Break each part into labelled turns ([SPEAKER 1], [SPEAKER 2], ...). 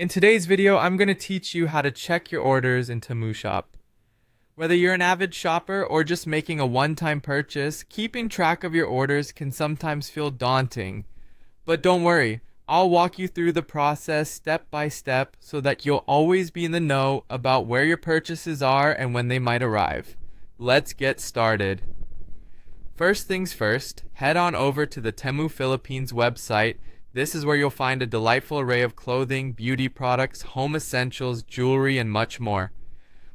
[SPEAKER 1] In today's video, I'm going to teach you how to check your orders in Temu Shop. Whether you're an avid shopper or just making a one-time purchase, keeping track of your orders can sometimes feel daunting. But don't worry, I'll walk you through the process step by step so that you'll always be in the know about where your purchases are and when they might arrive. Let's get started. First things first, head on over to the Temu Philippines website. This is where you'll find a delightful array of clothing, beauty products, home essentials, jewelry, and much more.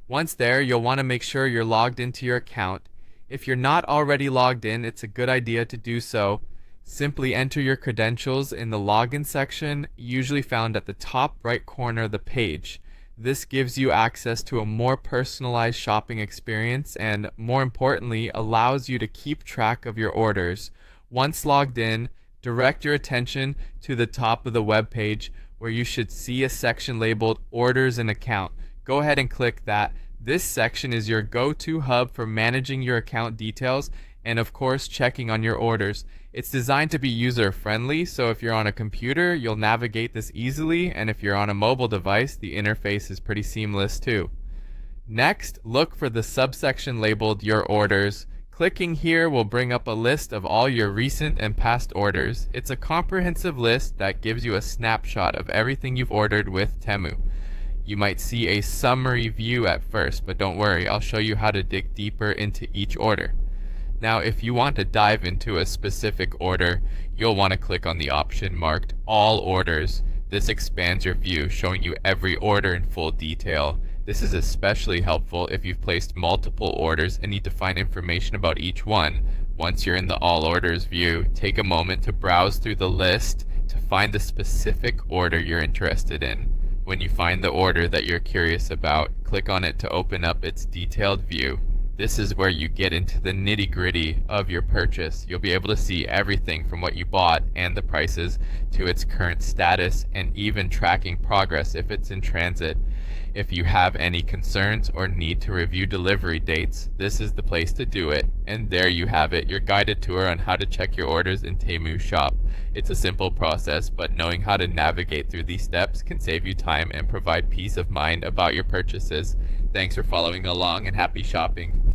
[SPEAKER 1] Once there, you'll want to make sure you're logged into your account. If you're not already logged in, it's a good idea to do so. Simply enter your credentials in the login section, usually found at the top right corner of the page. This gives you access to a more personalized shopping experience and, more importantly, allows you to keep track of your orders. Once logged in, direct your attention to the top of the web page where you should see a section labeled Orders and Account. Go ahead and click that. This section is your go-to hub for managing your account details and of course checking on your orders. It's designed to be user-friendly, so if you're on a computer, you'll navigate this easily, and if you're on a mobile device, the interface is pretty seamless too. Next, look for the subsection labeled Your Orders. Clicking here will bring up a list of all your recent and past orders. It's a comprehensive list that gives you a snapshot of everything you've ordered with Temu. You might see a summary view at first, but don't worry, I'll show you how to dig deeper into each order. Now, if you want to dive into a specific order, you'll want to click on the option marked All Orders. This expands your view, showing you every order in full detail. This is especially helpful if you've placed multiple orders and need to find information about each one. Once you're in the All Orders view, take a moment to browse through the list to find the specific order you're interested in. When you find the order that you're curious about, click on it to open up its detailed view. This is where you get into the nitty-gritty of your purchase. You'll be able to see everything from what you bought and the prices to its current status and even tracking progress if it's in transit. If you have any concerns or need to review delivery dates, this is the place to do it. And there you have it, your guided tour on how to check your orders in Temu Shop. It's a simple process, but knowing how to navigate through these steps can save you time and provide peace of mind about your purchases. Thanks for following along and happy shopping.